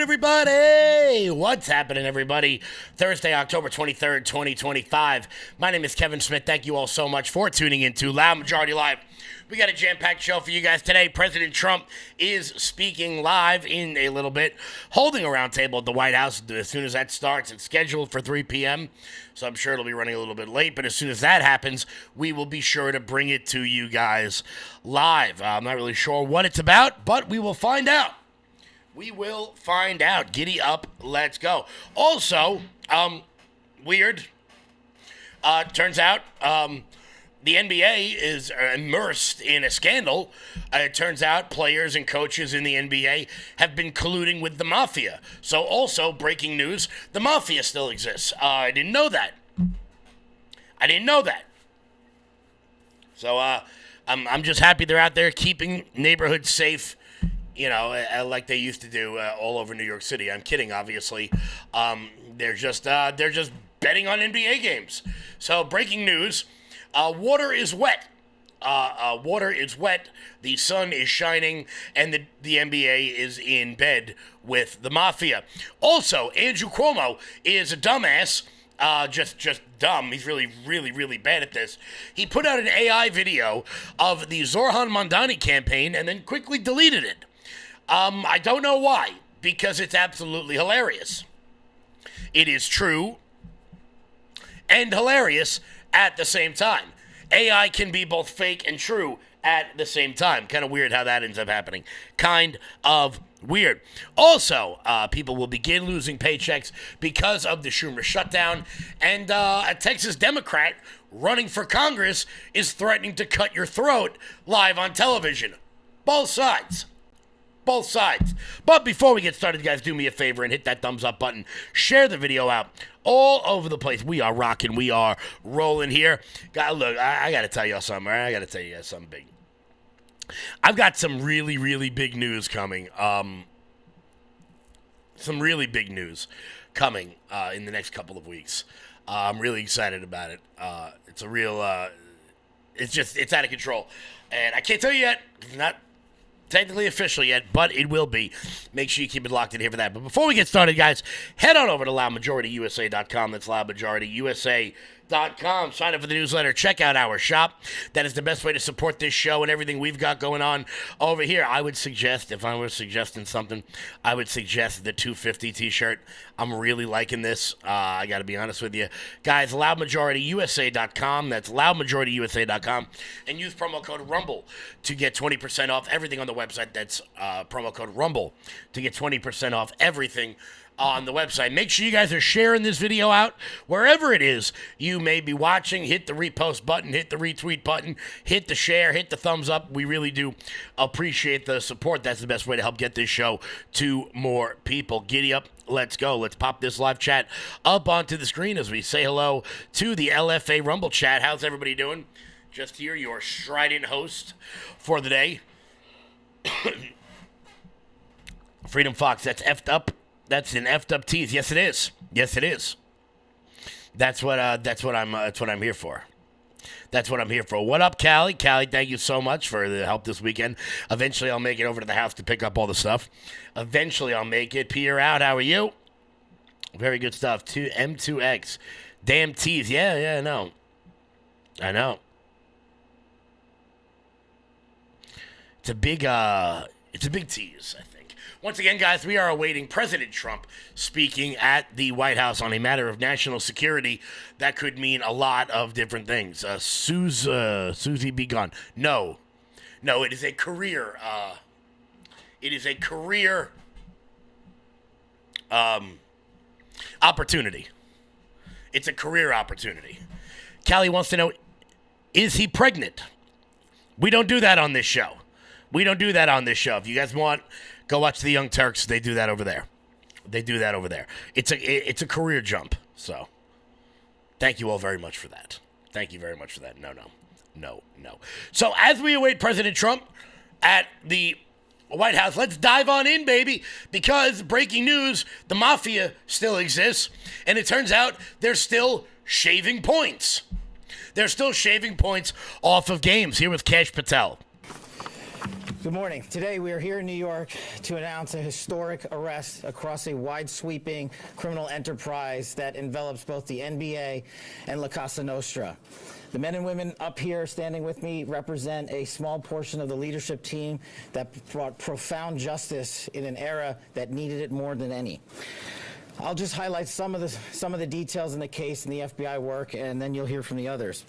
everybody? What's happening, everybody? Thursday, October 23rd, 2025. My name is Kevin Smith. Thank you all so much for tuning in to Loud Majority Live. We got a jam-packed show for you guys today. President Trump is speaking live in a little bit, holding a roundtable at the White House. As soon as that starts, it's scheduled for 3 p.m., so I'm sure it'll be running a little bit late. But as soon as that happens, we will be sure to bring it to you guys live. I'm not really sure what it's about, but we will find out. We will find out. Giddy up. Let's go. Also, weird. Turns out, the NBA is immersed in a scandal. It turns out players and coaches in the NBA have been colluding with the mafia. So also, breaking news, the mafia still exists. I didn't know that. So I'm just happy they're out there keeping neighborhoods safe, you know, like they used to do all over New York City. I'm kidding, obviously. They're just betting on NBA games. So breaking news. Water is wet. Water is wet. The sun is shining, and the NBA is in bed with the mafia. Also, Andrew Cuomo is a dumbass. Just dumb. He's really, really, really bad at this. He put out an AI video of the Zohran Mamdani campaign and then quickly deleted it. I don't know why, because it's absolutely hilarious. It is true and hilarious at the same time. AI can be both fake and true at the same time. Kind of weird how that ends up happening. Kind of weird. Also, people will begin losing paychecks because of the Schumer shutdown. And a Texas Democrat running for Congress is threatening to cut your throat live on television. Both sides. Both sides. But before we get started, guys, do me a favor and hit that thumbs up button. Share the video out all over the place. We are rocking. We are rolling here. Look, I got to tell y'all something. I got to tell you guys something big. I've got some really, really big news coming. Some really big news coming in the next couple of weeks. I'm really excited about it. It's a real, it's out of control. And I can't tell you yet. It's not technically official yet, but it will be. Make sure you keep it locked in here for that. But before we get started, guys, head on over to loudmajorityusa.com. That's loudmajorityusa.com. Sign up for the newsletter. Check out our shop. That is the best way to support this show and everything we've got going on over here. I would suggest, if I were suggesting something, I would suggest the 250 t-shirt. I'm really liking this. I got to be honest with you. Guys, loudmajorityusa.com. That's loudmajorityusa.com. And use promo code RUMBLE to get 20% off everything on the website. That's promo code RUMBLE to get 20% off everything on the website. Make sure you guys are sharing this video out wherever it is you may be watching. Hit the repost button, hit the retweet button, hit the share, hit the thumbs up. We really do appreciate the support. That's the best way to help get this show to more people. Giddy up. Let's go. Let's pop this live chat up onto the screen as we say hello to the LFA Rumble chat. How's everybody doing? Just here, your strident host for the day. Freedom Fox, that's effed up. That's an effed up tease. Yes, it is. Yes, it is. That's what I'm here for. That's what I'm here for. What up, Callie? Callie, thank you so much for the help this weekend. Eventually, I'll make it over to the house to pick up all the stuff. Eventually, I'll make it. Peer out. How are you? Very good stuff. M2X. Damn tease. Yeah, I know. It's a big tease, I think. Once again, guys, we are awaiting President Trump speaking at the White House on a matter of national security. That could mean a lot of different things. Susie be gone. No, it is a career. Opportunity. It's a career opportunity. Callie wants to know, is he pregnant? We don't do that on this show. If you guys want, go watch the Young Turks. They do that over there. It's a career jump. So thank you all very much for that. No. So as we await President Trump at the White House, let's dive on in, baby, because breaking news, the mafia still exists, and it turns out they're still shaving points. They're still shaving points off of games. Here with Kash Patel. Good morning. Today we are here in New York to announce a historic arrest across a wide-sweeping criminal enterprise that envelops both the NBA and La Cosa Nostra. The men and women up here standing with me represent a small portion of the leadership team that brought profound justice in an era that needed it more than any. I'll just highlight some of the details in the case and the FBI work, and then you'll hear from the others.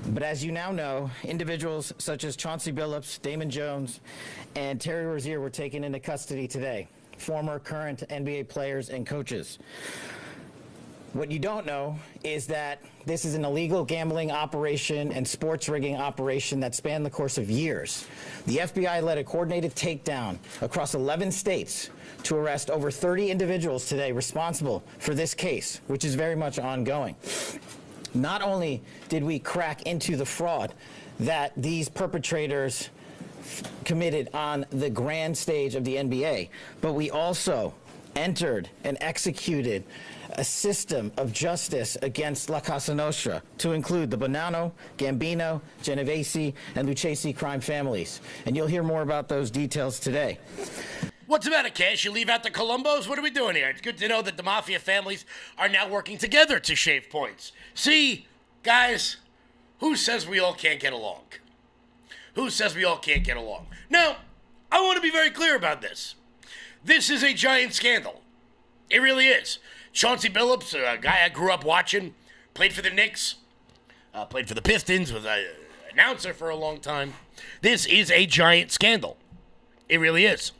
But as you now know, individuals such as Chauncey Billups, Damon Jones, and Terry Rozier were taken into custody today, former, current NBA players and coaches. What you don't know is that this is an illegal gambling operation and sports rigging operation that spanned the course of years. The FBI led a coordinated takedown across 11 states to arrest over 30 individuals today responsible for this case, which is very much ongoing. Not only did we crack into the fraud that these perpetrators committed on the grand stage of the NBA, but we also entered and executed a system of justice against La Cosa Nostra to include the Bonanno, Gambino, Genovese, and Lucchesi crime families. And you'll hear more about those details today. What's the matter, Cash? You leave out the Colombos? What are we doing here? It's good to know that the mafia families are now working together to shave points. See, guys, who says we all can't get along? Who says we all can't get along? Now, I want to be very clear about this. This is a giant scandal. It really is. Chauncey Billups, a guy I grew up watching, played for the Knicks, played for the Pistons, was an announcer for a long time. This is a giant scandal. It really is.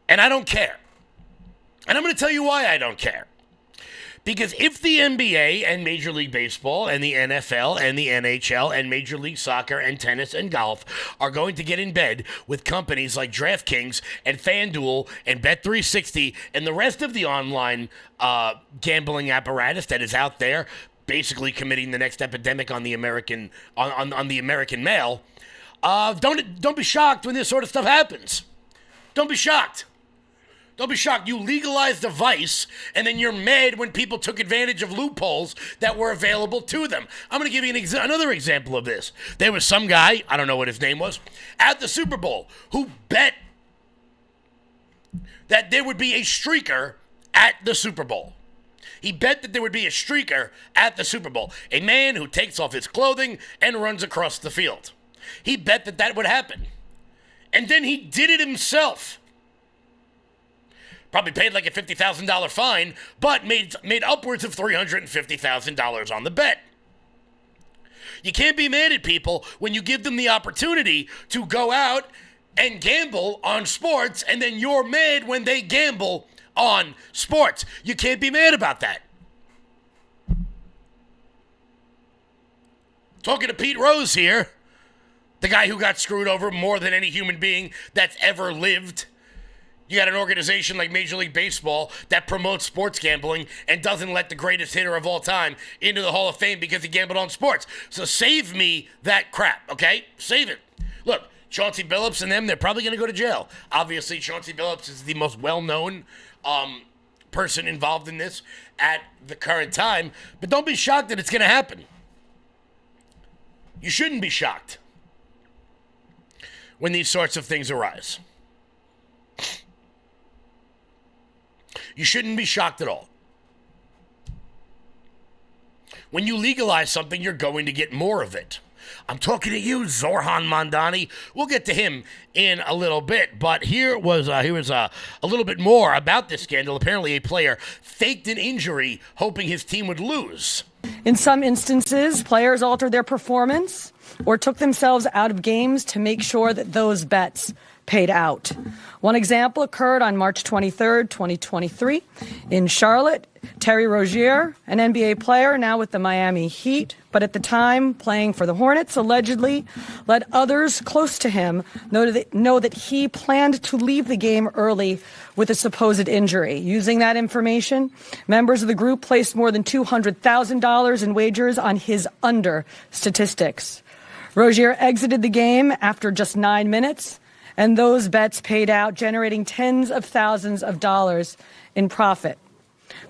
And I don't care. And I'm going to tell you why I don't care. Because if the NBA and Major League Baseball and the NFL and the NHL and Major League Soccer and tennis and golf are going to get in bed with companies like DraftKings and FanDuel and Bet360 and the rest of the online gambling apparatus that is out there, basically committing the next epidemic on the American on the American male, don't be shocked when this sort of stuff happens. Don't be shocked. Don't be shocked. You legalized a vice, and then you're mad when people took advantage of loopholes that were available to them. I'm going to give you another example of this. There was some guy, I don't know what his name was, at the Super Bowl who bet that there would be a streaker at the Super Bowl. He bet that there would be a streaker at the Super Bowl, a man who takes off his clothing and runs across the field. He bet that that would happen. And then he did it himself. Probably paid like a $50,000 fine, but made upwards of $350,000 on the bet. You can't be mad at people when you give them the opportunity to go out and gamble on sports, and then you're mad when they gamble on sports. You can't be mad about that. Talking to Pete Rose here, the guy who got screwed over more than any human being that's ever lived. You got an organization like Major League Baseball that promotes sports gambling and doesn't let the greatest hitter of all time into the Hall of Fame because he gambled on sports. So save me that crap, okay? Save it. Look, Chauncey Billups and them, they're probably going to go to jail. Obviously, Chauncey Billups is the most well-known person involved in this at the current time. But don't be shocked that it's going to happen. You shouldn't be shocked when these sorts of things arise. You shouldn't be shocked at all. When you legalize something, you're going to get more of it. I'm talking to you, Zoran Mondani. We'll get to him in a little bit, but here was a little bit more about this scandal. Apparently, a player faked an injury, hoping his team would lose. In some instances, players altered their performance or took themselves out of games to make sure that those bets paid out. One example occurred on March 23rd, 2023 in Charlotte. Terry Rozier, an NBA player now with the Miami Heat, but at the time playing for the Hornets, allegedly let others close to him know that he planned to leave the game early with a supposed injury. Using that information, members of the group placed more than $200,000 in wagers on his under statistics. Rozier exited the game after just 9 minutes, and those bets paid out, generating tens of thousands of dollars in profit.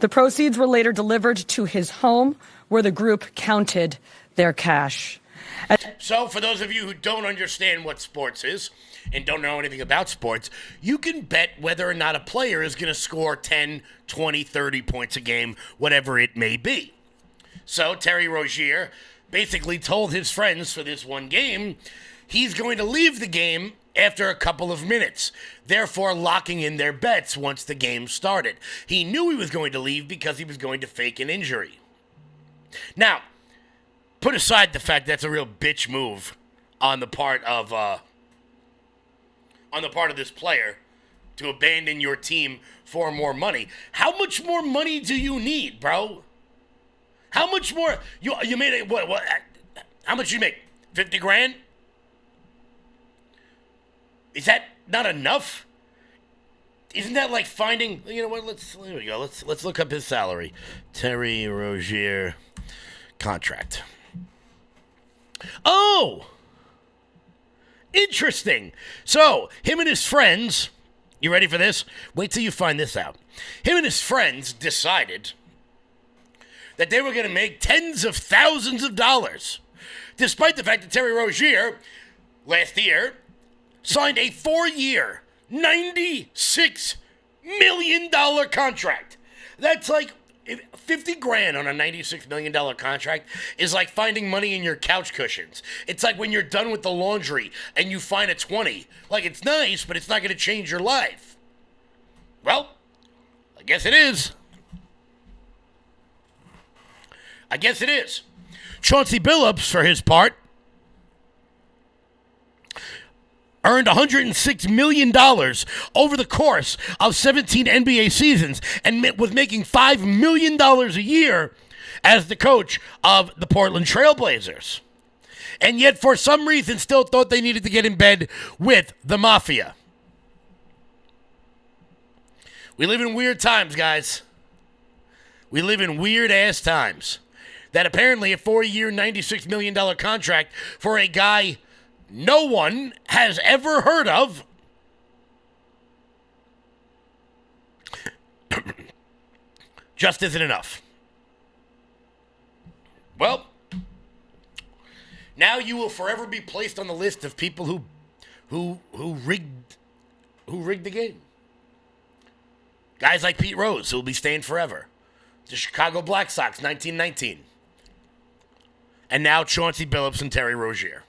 The proceeds were later delivered to his home, where the group counted their cash. So, for those of you who don't understand what sports is and don't know anything about sports, you can bet whether or not a player is going to score 10, 20, 30 points a game, whatever it may be. So, Terry Rozier basically told his friends for this one game he's going to leave the game after a couple of minutes, therefore locking in their bets once the game started. He knew he was going to leave because he was going to fake an injury. Now, put aside the fact that's a real bitch move on the part of this player to abandon your team for more money. How much more money do you need, bro? How much more? You made it, what? How much you make? 50 grand? Is that not enough? Isn't that like finding, you know what, here we go. Let's look up his salary. Terry Rozier contract. Oh! Interesting. So, him and his friends, you ready for this? Wait till you find this out. Him and his friends decided that they were going to make tens of thousands of dollars, despite the fact that Terry Rozier, last year, signed a 4-year, $96 million contract. That's like 50 grand on a $96 million contract is like finding money in your couch cushions. It's like when you're done with the laundry and you find a 20. Like, it's nice, but it's not going to change your life. Well, I guess it is. Chauncey Billups, for his part, earned $106 million over the course of 17 NBA seasons and was making $5 million a year as the coach of the Portland Trail Blazers. And yet, for some reason, still thought they needed to get in bed with the Mafia. We live in weird times, guys. We live in weird-ass times. That apparently a 4-year, $96 million contract for a guy no one has ever heard of just isn't enough. Well, now you will forever be placed on the list of people who rigged the game. Guys like Pete Rose, who will be staying forever. The Chicago Black Sox, 1919. And now Chauncey Billups and Terry Rozier.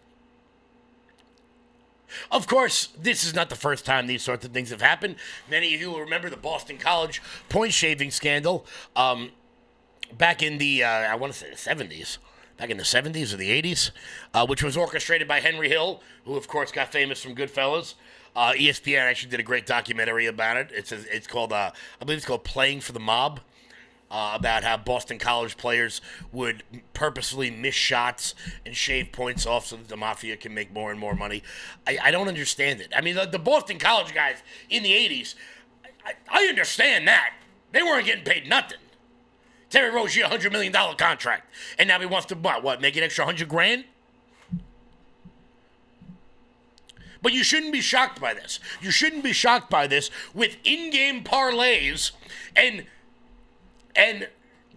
Of course, this is not the first time these sorts of things have happened. Many of you will remember the Boston College point shaving scandal back in the, I want to say the 70s. Back in the 70s or the 80s, which was orchestrated by Henry Hill, who, of course, got famous from Goodfellas. ESPN actually did a great documentary about it. It's called, I believe it's called Playing for the Mob. About how Boston College players would purposefully miss shots and shave points off so that the Mafia can make more and more money. I don't understand it. I mean, the Boston College guys in the 80s, I understand that. They weren't getting paid nothing. Terry Rozier, $100 million contract. And now he wants to, make an extra $100 grand? But you shouldn't be shocked by this. You shouldn't be shocked by this with in-game parlays and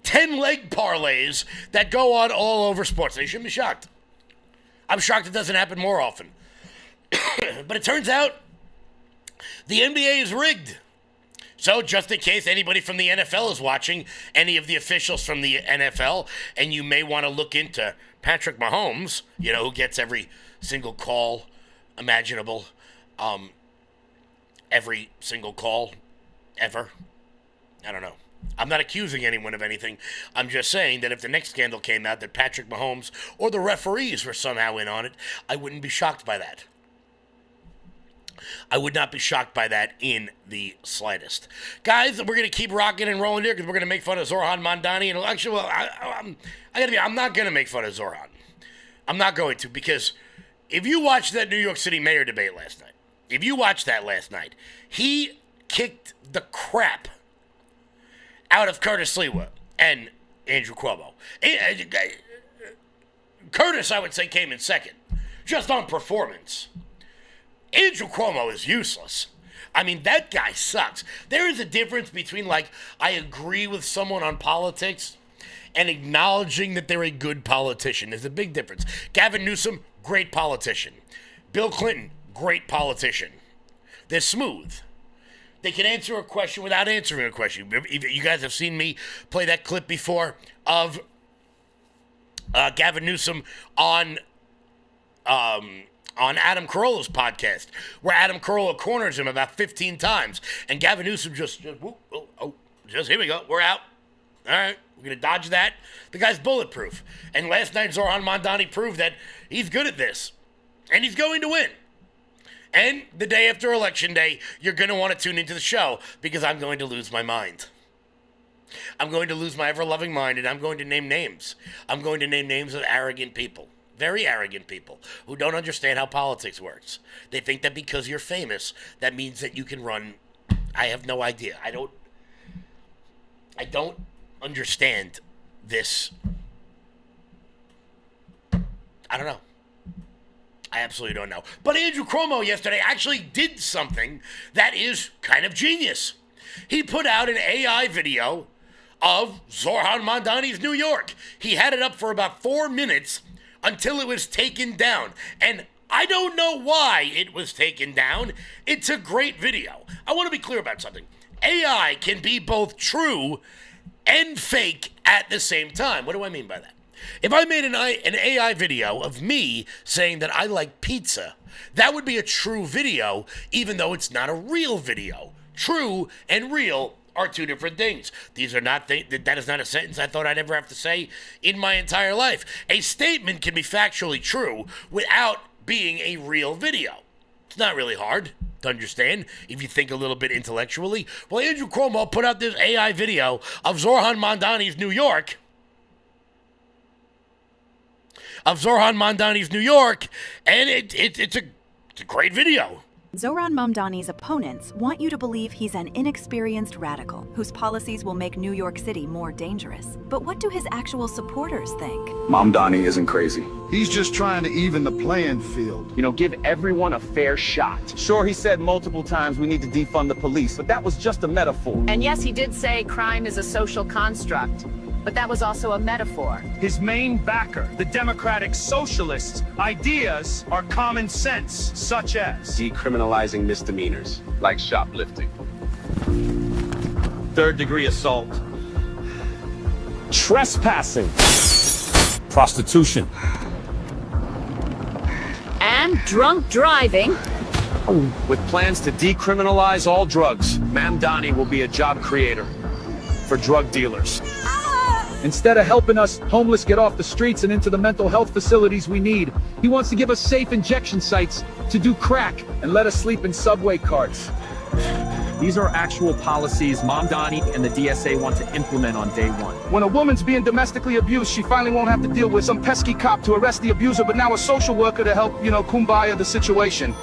10-leg parlays that go on all over sports. You shouldn't be shocked. I'm shocked it doesn't happen more often. But it turns out the NBA is rigged. So just in case anybody from the NFL is watching, any of the officials from the NFL, and you may want to look into Patrick Mahomes, who gets every single call imaginable, every single call ever. I don't know. I'm not accusing anyone of anything. I'm just saying that if the next scandal came out that Patrick Mahomes or the referees were somehow in on it, I wouldn't be shocked by that. I would not be shocked by that in the slightest. Guys, we're going to keep rocking and rolling here because we're going to make fun of Zoran Mondani. And actually, I'm not going to make fun of Zoran. I'm not going to, because if you watched that New York City mayor debate last night, he kicked the crap out of Curtis Lewa and Andrew Cuomo. Curtis, I would say, came in second, just on performance. Andrew Cuomo is useless. I mean, that guy sucks. There is a difference between, I agree with someone on politics and acknowledging that they're a good politician. There's a big difference. Gavin Newsom, great politician. Bill Clinton, great politician. They're smooth. They can answer a question without answering a question. You guys have seen me play that clip before of Gavin Newsom on Adam Carolla's podcast, where Adam Carolla corners him about 15 times, and Gavin Newsom just here we go, we're out. All right, we're gonna dodge that. The guy's bulletproof. And last night, Zohran Mamdani proved that he's good at this, and he's going to win. And the day after Election Day, you're going to want to tune into the show because I'm going to lose my mind. I'm going to lose my ever-loving mind, and I'm going to name names. I'm going to name names of arrogant people, very arrogant people, who don't understand how politics works. They think that because you're famous, that means that you can run. I have no idea. I don't understand this. I don't know. I absolutely don't know. But Andrew Cuomo yesterday actually did something that is kind of genius. He put out an AI video of Zohran Mamdani's New York. He had it up for about 4 minutes until it was taken down. And I don't know why it was taken down. It's a great video. I want to be clear about something. AI can be both true and fake at the same time. What do I mean by that? If I made an AI video of me saying that I like pizza, that would be a true video, even though it's not a real video. True and real are two different things. These are not that is not a sentence I thought I'd ever have to say in my entire life. A statement can be factually true without being a real video. It's not really hard to understand if you think a little bit intellectually. Well, Andrew Cuomo put out this AI video of Zohran Mamdani's New York. And it's a great video. Zohran Mamdani's opponents want you to believe he's an inexperienced radical whose policies will make New York City more dangerous. But what do his actual supporters think? Mamdani isn't crazy. He's just trying to even the playing field. Give everyone a fair shot. Sure, he said multiple times we need to defund the police, but that was just a metaphor. And yes, he did say crime is a social construct. But that was also a metaphor. His main backer, the Democratic Socialists' ideas are common sense, such as Decriminalizing misdemeanors, like shoplifting. third-degree assault, trespassing, prostitution, And drunk driving. With plans to decriminalize all drugs, Mamdani will be a job creator for drug dealers. Instead of helping us homeless get off the streets and into the mental health facilities we need, he wants to give us safe injection sites to do crack and let us sleep in subway carts. These are actual policies Mamdani and the DSA want to implement on day one. When a woman's being domestically abused, she finally won't have to deal with some pesky cop to arrest the abuser, but now a social worker to help, kumbaya the situation.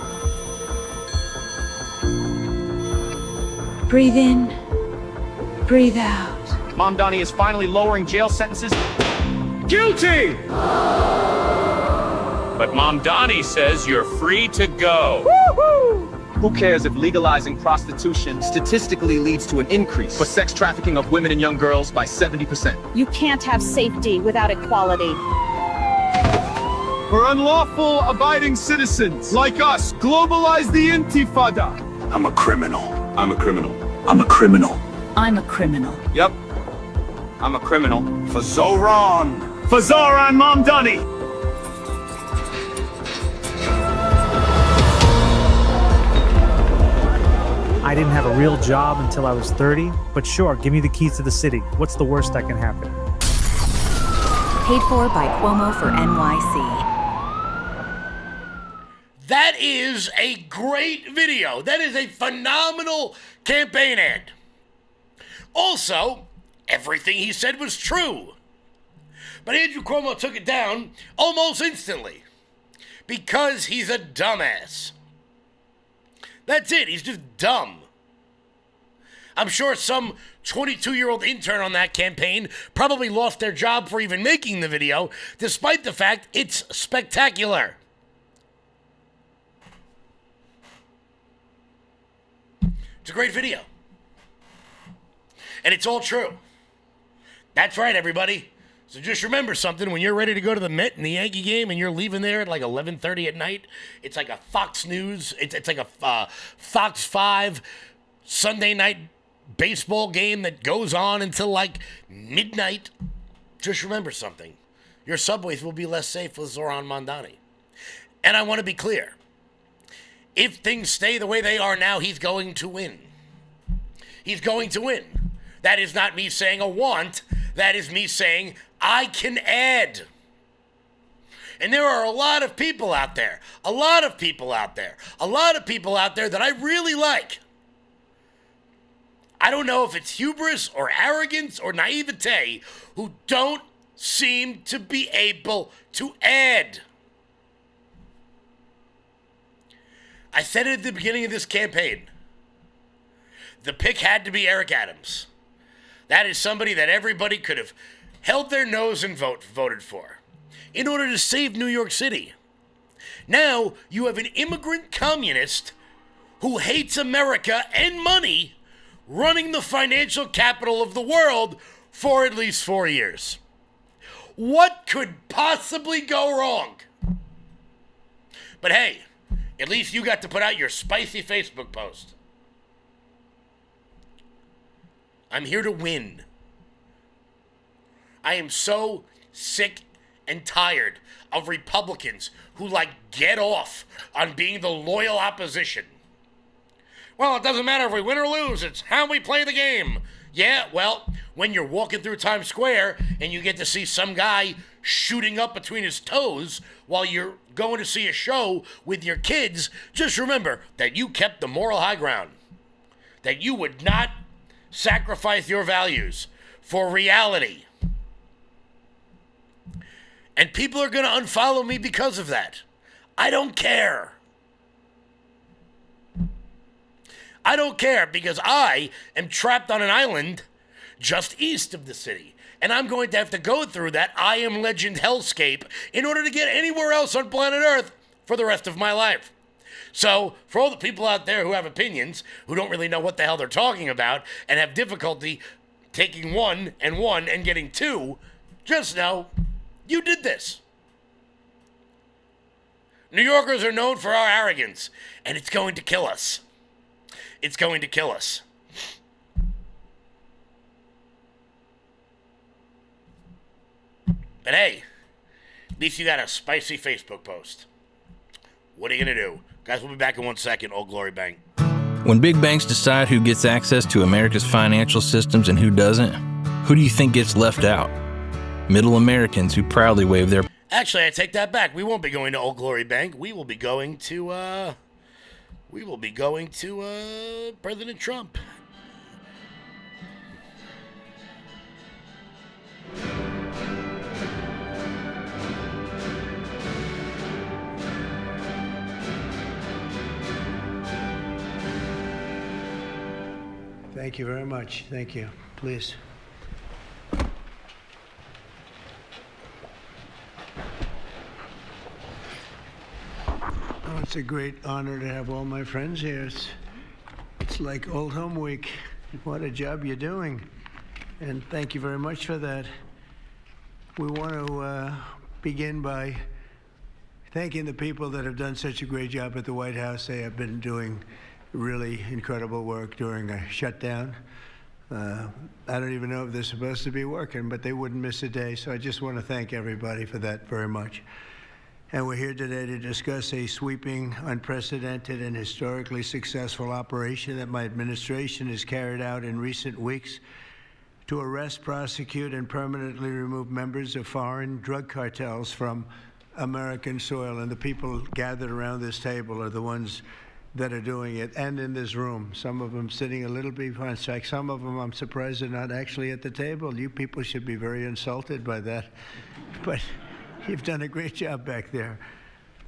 Breathe in, breathe out. Mamdani is finally lowering jail sentences. guilty! But Mamdani says you're free to go. Who cares if legalizing prostitution statistically leads to an increase for sex trafficking of women and young girls by 70%? You can't have safety without equality. For unlawful abiding citizens like us, globalize the intifada. I'm a criminal. I'm a criminal. I'm a criminal. I'm a criminal. Yep. I'm a criminal. For Zohran. For Zohran Mamdani! I didn't have a real job until I was 30, but sure, give me the keys to the city. What's the worst that can happen? Paid for by Cuomo for NYC. That is a great video. That is a phenomenal campaign ad. Also, everything he said was true. But Andrew Cuomo took it down almost instantly because he's a dumbass. That's it. He's just dumb. I'm sure some 22-year-old intern on that campaign probably lost their job for even making the video, despite the fact it's spectacular. It's a great video. And it's all true. That's right, everybody. So just remember something. When you're ready to go to the Met and the Yankee game and you're leaving there at like 11:30 at night, it's like a Fox News, it's like a Fox 5 Sunday night baseball game that goes on until like midnight. Just remember something. Your subways will be less safe with Zoran Mondani. And I want to be clear. If things stay the way they are now, he's going to win. He's going to win. That is not me saying a want. That is me saying I can add. And there are a lot of people out there that I really like. I don't know if it's hubris or arrogance or naivete who don't seem to be able to add. I said it at the beginning of this campaign. The pick had to be Eric Adams. That is somebody that everybody could have held their nose and voted for in order to save New York City. Now you have an immigrant communist who hates America and money running the financial capital of the world for at least 4 years. What could possibly go wrong? But hey, at least you got to put out your spicy Facebook post. I'm here to win. I am so sick and tired of Republicans who get off on being the loyal opposition. Well, it doesn't matter if we win or lose. It's how we play the game. Yeah, well, when you're walking through Times Square and you get to see some guy shooting up between his toes while you're going to see a show with your kids, just remember that you kept the moral high ground. That you would not sacrifice your values for reality. And people are going to unfollow me because of that. I don't care. I don't care because I am trapped on an island just east of the city. And I'm going to have to go through that I Am Legend hellscape in order to get anywhere else on planet Earth for the rest of my life. So, for all the people out there who have opinions, who don't really know what the hell they're talking about, and have difficulty taking one and getting two, just know you did this. New Yorkers are known for our arrogance, and it's going to kill us. It's going to kill us. But hey, at least you got a spicy Facebook post. What are you going to do? Guys, we'll be back in 1 second. Old Glory Bank. When big banks decide who gets access to America's financial systems and who doesn't, who do you think gets left out? Middle Americans who proudly wave their... Actually, I take that back. We won't be going to Old Glory Bank. We will be going to, President Trump. Thank you very much. Thank you. Please. Oh, it's a great honor to have all my friends here. It's like Old Home Week. What a job you're doing. And thank you very much for that. We want to begin by thanking the people that have done such a great job at the White House. They have been doing really incredible work during a shutdown. I don't even know if they're supposed to be working, but they wouldn't miss a day. So I just want to thank everybody for that very much. And we're here today to discuss a sweeping, unprecedented, and historically successful operation that my administration has carried out in recent weeks to arrest, prosecute, and permanently remove members of foreign drug cartels from American soil. And the people gathered around this table are the ones that are doing it, and in this room. Some of them sitting a little behind. Some of them, I'm surprised they're not actually at the table. You people should be very insulted by that. But you've done a great job back there.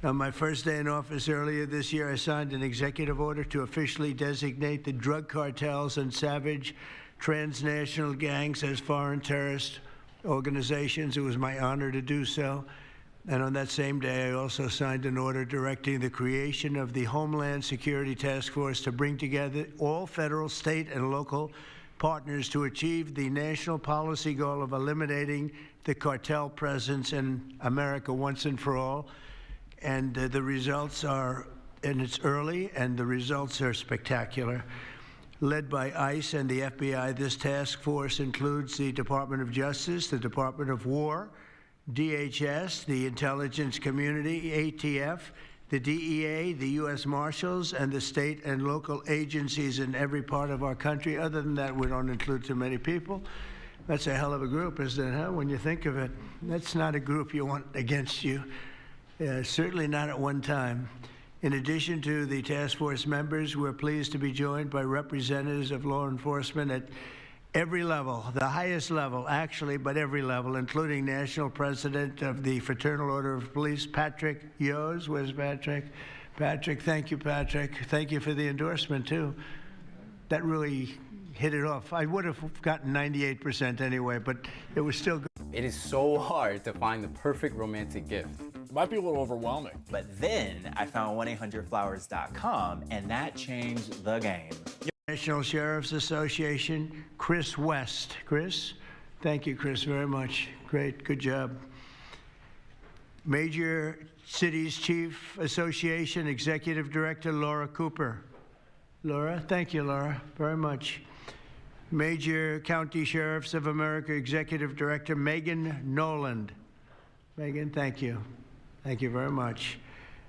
On my first day in office earlier this year, I signed an executive order to officially designate the drug cartels and savage transnational gangs as foreign terrorist organizations. It was my honor to do so. And on that same day, I also signed an order directing the creation of the Homeland Security Task Force to bring together all federal, state, and local partners to achieve the national policy goal of eliminating the cartel presence in America once and for all. And the results are, and it's early, and the results are spectacular. Led by ICE and the FBI, this task force includes the Department of Justice, the Department of War, DHS, the intelligence community, ATF, the DEA, the U.S. Marshals, and the state and local agencies in every part of our country. Other than that, we don't include too many people. That's a hell of a group, isn't it, huh? When you think of it, that's not a group you want against you. Certainly not at one time. In addition to the task force members, we're pleased to be joined by representatives of law enforcement at every level, the highest level, actually, but every level, including National President of the Fraternal Order of Police, Patrick Yos. Where's Patrick? Patrick, thank you, Patrick. Thank you for the endorsement, too. That really hit it off. I would have gotten 98% anyway, but it was still good. It is so hard to find the perfect romantic gift. It might be a little overwhelming. But then I found 1-800-Flowers.com, and that changed the game. National Sheriff's Association, Chris West. Chris? Thank you, Chris, very much. Great, good job. Major Cities Chief Association, Executive Director Laura Cooper. Laura? Thank you, Laura, very much. Major County Sheriffs of America, Executive Director Megan Noland. Megan, thank you. Thank you very much.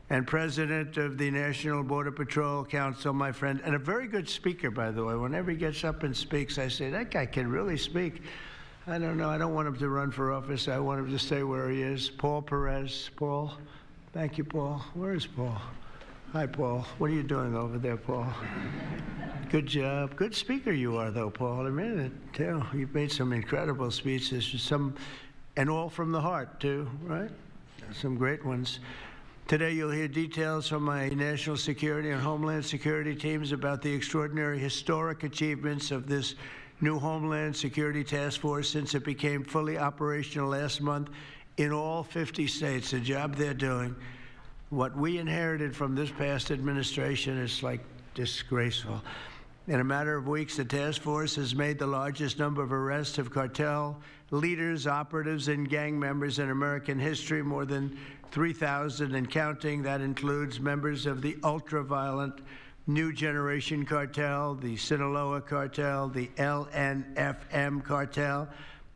And President of the National Border Patrol Council, my friend, and a very good speaker, by the way. Whenever he gets up and speaks, I say, that guy can really speak. I don't know. I don't want him to run for office. I want him to stay where he is. Paul Perez. Paul? Thank you, Paul. Where is Paul? Hi, Paul. What are you doing over there, Paul? Good job. Good speaker you are, though, Paul. I mean it, too. You've made some incredible speeches, and all from the heart, too, right? Some great ones. Today, you'll hear details from my national security and homeland security teams about the extraordinary historic achievements of this new Homeland Security Task Force since it became fully operational last month in all 50 states. The job they're doing. What we inherited from this past administration is like disgraceful. In a matter of weeks, the task force has made the largest number of arrests of cartel leaders, operatives, and gang members in American history, more than 3,000 and counting. That includes members of the ultra-violent New Generation Cartel, the Sinaloa Cartel, the LNFM Cartel,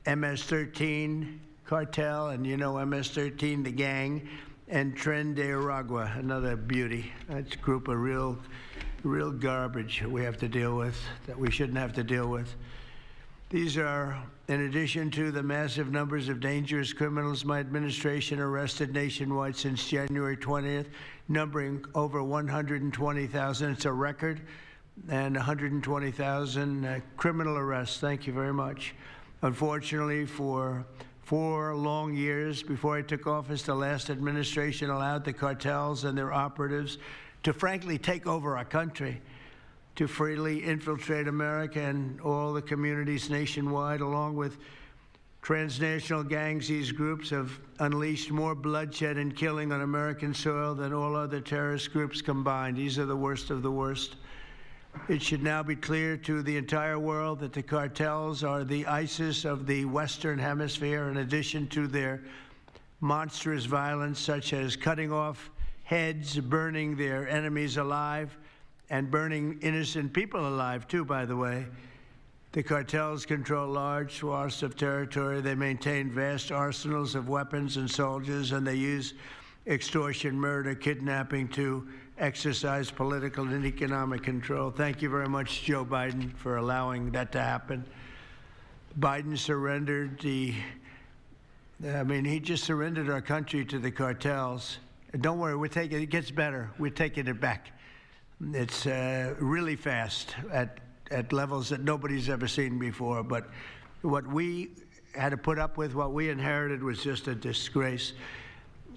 MS-13 Cartel, and you know MS-13, the gang, and Tren de Aragua, another beauty. That's a group of real garbage we have to deal with, that we shouldn't have to deal with. These are, in addition to the massive numbers of dangerous criminals my administration arrested nationwide since January 20th, numbering over 120,000. It's a record, and 120,000 criminal arrests. Thank you very much. Unfortunately, for 4 long years before I took office, the last administration allowed the cartels and their operatives to frankly take over our country, to freely infiltrate America and all the communities nationwide. Along with transnational gangs, these groups have unleashed more bloodshed and killing on American soil than all other terrorist groups combined. These are the worst of the worst. It should now be clear to the entire world that the cartels are the ISIS of the Western Hemisphere, in addition to their monstrous violence, such as cutting off heads, burning their enemies alive, and burning innocent people alive, too, by the way. The cartels control large swaths of territory. They maintain vast arsenals of weapons and soldiers, and they use extortion, murder, kidnapping to exercise political and economic control. Thank you very much, Joe Biden, for allowing that to happen. Biden surrendered he just surrendered our country to the cartels. Don't worry, it gets better. We're taking it back. It's really fast at levels that nobody's ever seen before. But what we had to put up with, what we inherited, was just a disgrace.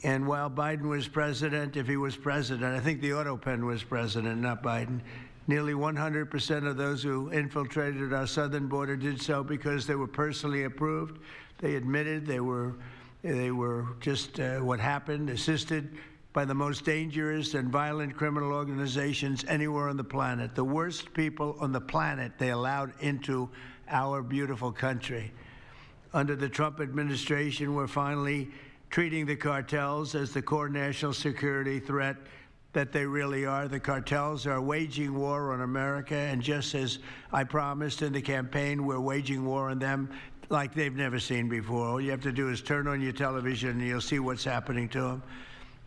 And while Biden was president, if he was president, I think the Autopen was president, not Biden, nearly 100% of those who infiltrated our southern border did so because they were personally approved. They admitted they were just what happened, assisted by the most dangerous and violent criminal organizations anywhere on the planet. The worst people on the planet they allowed into our beautiful country. Under the Trump administration, we're finally treating the cartels as the core national security threat that they really are. The cartels are waging war on America, and just as I promised in the campaign, we're waging war on them like they've never seen before. All you have to do is turn on your television and you'll see what's happening to them.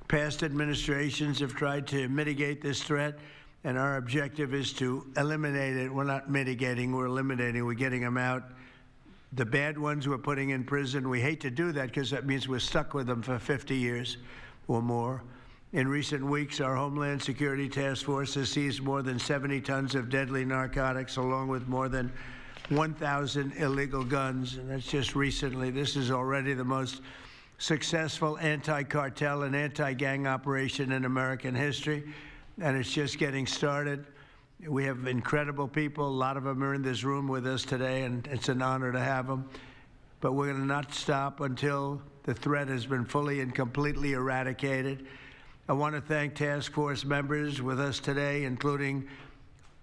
Past administrations have tried to mitigate this threat, and our objective is to eliminate it. We're not mitigating, we're eliminating. We're getting them out. The bad ones we're putting in prison. We hate to do that because that means we're stuck with them for 50 years or more. In recent weeks, our Homeland Security Task Force has seized more than 70 tons of deadly narcotics, along with more than 1,000 illegal guns. And that's just recently. This is already the most successful anti-cartel and anti-gang operation in American history, and it's just getting started. We have incredible people. A lot of them are in this room with us today, and it's an honor to have them. But we're going to not stop until the threat has been fully and completely eradicated. I want to thank task force members with us today, including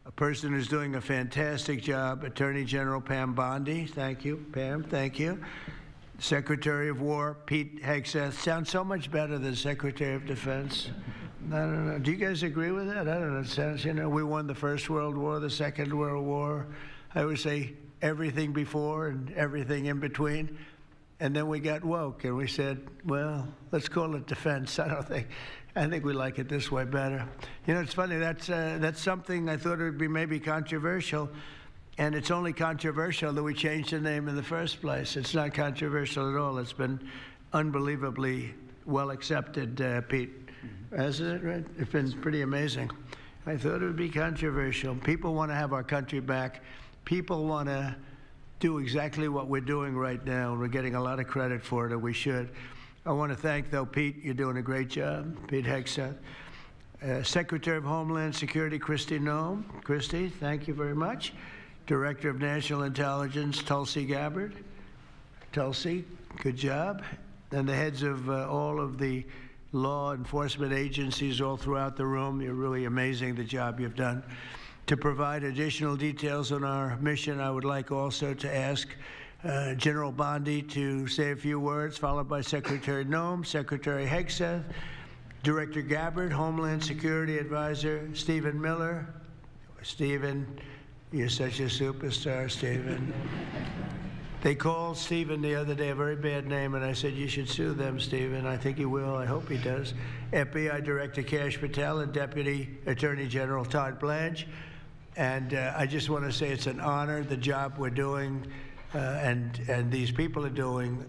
a person who's doing a fantastic job, Attorney General Pam Bondi. Thank you, Pam. Thank you. Secretary of War Pete Hegseth. Sounds so much better than Secretary of Defense. I don't know. Do you guys agree with that? I don't know. It sounds, we won the First World War, the Second World War. I would say everything before and everything in between. And then we got woke and we said, well, let's call it defense. I think we like it this way better. It's funny. That's something I thought it would be maybe controversial. And it's only controversial that we changed the name in the first place. It's not controversial at all. It's been unbelievably well accepted, Pete. Hasn't it, right? It's been pretty amazing. I thought it would be controversial. People want to have our country back. People want to do exactly what we're doing right now. And we're getting a lot of credit for it, and we should. I want to thank, though, Pete. You're doing a great job. Pete Hegseth. Secretary of Homeland Security, Kristi Noem. Kristi, thank you very much. Director of National Intelligence, Tulsi Gabbard. Tulsi, good job. And the heads of all of the law enforcement agencies all throughout the room. You're really amazing, the job you've done. To provide additional details on our mission, I would like also to ask General Bondi to say a few words, followed by Secretary Noem, Secretary Hegseth, Director Gabbard, Homeland Security Advisor Stephen Miller. Stephen, you're such a superstar, Stephen. They called Stephen the other day a very bad name, and I said, you should sue them, Stephen. I think he will. I hope he does. FBI Director Kash Patel and Deputy Attorney General Todd Blanche. And I just want to say it's an honor, the job we're doing, and these people are doing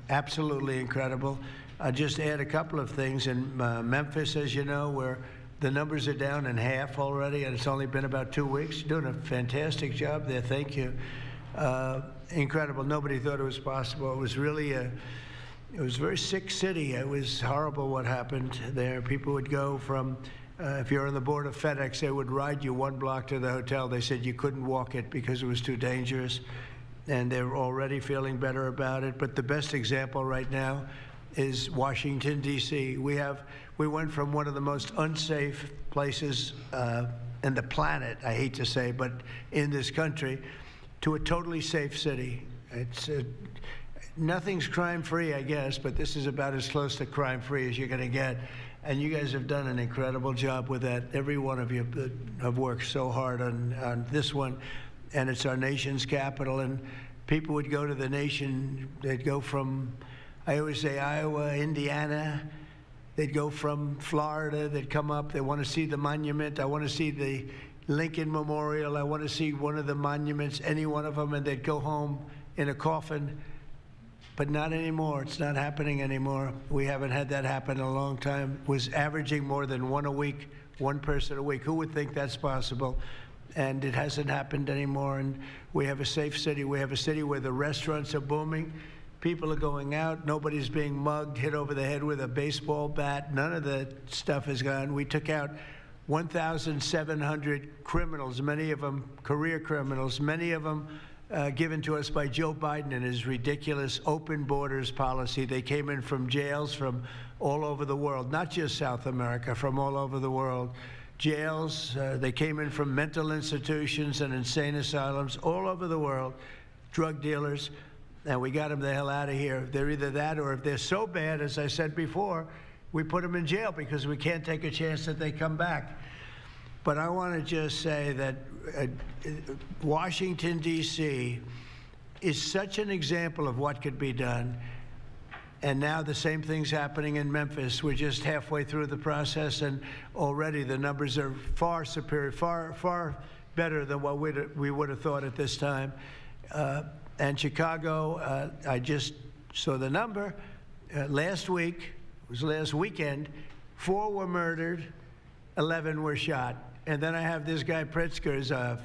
absolutely incredible. I'll just add a couple of things. In Memphis, as you know, where the numbers are down in half already, and it's only been about 2 weeks. You're doing a fantastic job there. Thank you. Incredible. Nobody thought it was possible. It was really it was a very sick city. It was horrible what happened there. People would go from, if you're on the board of FedEx, they would ride you 1 block to the hotel. They said you couldn't walk it because it was too dangerous, and they're already feeling better about it. But the best example right now is Washington, D.C. We went from one of the most unsafe places in the planet, I hate to say, but in this country, to a totally safe city. It's nothing's crime-free, I guess, but this is about as close to crime-free as you're going to get. And you guys have done an incredible job with that. Every one of you have worked so hard on this one, and it's our nation's capital. And people would go to the nation. They'd go from, I always say, Iowa, Indiana. They'd go from Florida. They'd come up. They want to see the monument. I want to see the Lincoln Memorial. I want to see one of the monuments, any one of them, and they'd go home in a coffin. But not anymore. It's not happening anymore. We haven't had that happen in a long time. It was averaging more than one a week, one person a week. Who would think that's possible? And it hasn't happened anymore. And we have a safe city. We have a city where the restaurants are booming. People are going out. Nobody's being mugged, hit over the head with a baseball bat. None of that stuff is gone. We took out 1,700 criminals, many of them career criminals, many of them given to us by Joe Biden and his ridiculous open borders policy. They came in from jails from all over the world, not just South America, from all over the world. Jails, they came in from mental institutions and insane asylums all over the world, drug dealers, and we got them the hell out of here. They're either that, or if they're so bad, as I said before, we put them in jail because we can't take a chance that they come back. But I want to just say that Washington, D.C. is such an example of what could be done. And now the same thing's happening in Memphis. We're just halfway through the process, and already the numbers are far superior, far better than what we would have thought at this time. And Chicago, I just saw the number. Last week, it was last weekend, 4 were murdered, 11 were shot. And then I have this guy Pritzker, is a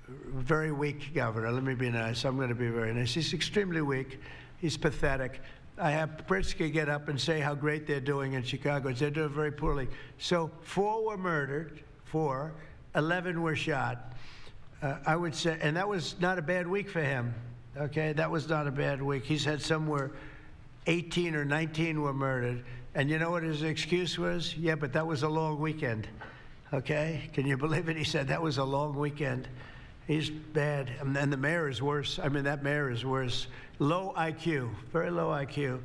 very weak governor. Let me be nice. I'm going to be very nice. He's extremely weak. He's pathetic. I have Pritzker get up and say how great they're doing in Chicago. They're doing very poorly. So 4 were murdered, 11 were shot. I would say, and that was not a bad week for him. Okay, that was not a bad week. He's had somewhere 18 or 19 were murdered. And you know what his excuse was? Yeah, but that was a long weekend. Okay, can you believe it? He said that was a long weekend. He's bad. And the mayor is worse. I mean, that mayor is worse. Low IQ, very low IQ.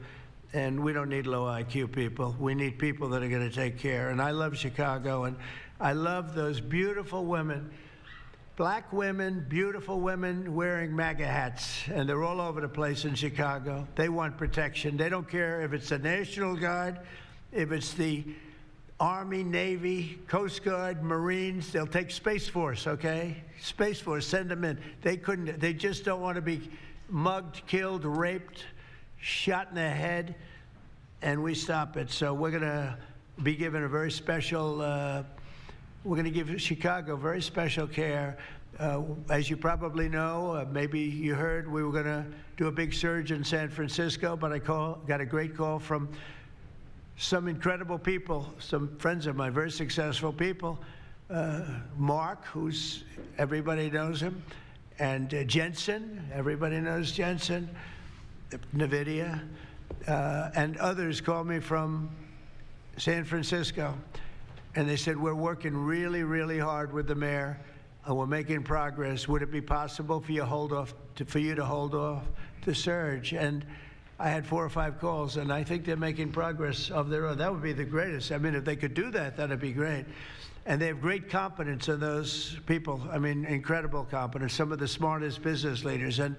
And we don't need low IQ people. We need people that are going to take care. And I love Chicago, and I love those beautiful women, black women, beautiful women wearing MAGA hats. And they're all over the place in Chicago. They want protection. They don't care if it's the National Guard, if it's the Army, Navy, Coast Guard, Marines. They'll take Space Force, okay? Space Force, send them in. They just don't want to be mugged, killed, raped, shot in the head, and we stop it. So we're going to be given a very special, we're going to give Chicago very special care. As you probably know, maybe you heard, we were going to do a big surge in San Francisco, but I got a great call from some incredible people, some friends of mine, very successful people. Mark, everybody knows him, and Jensen, everybody knows Jensen, NVIDIA, and others called me from San Francisco, and they said, we're working really, really hard with the mayor, and we're making progress. Would it be possible for you to hold off the surge? And I had 4 or 5 calls, and I think they're making progress of their own. That would be the greatest. I mean, if they could do that, that'd be great. And they have great competence in those people. I mean, incredible competence, some of the smartest business leaders. And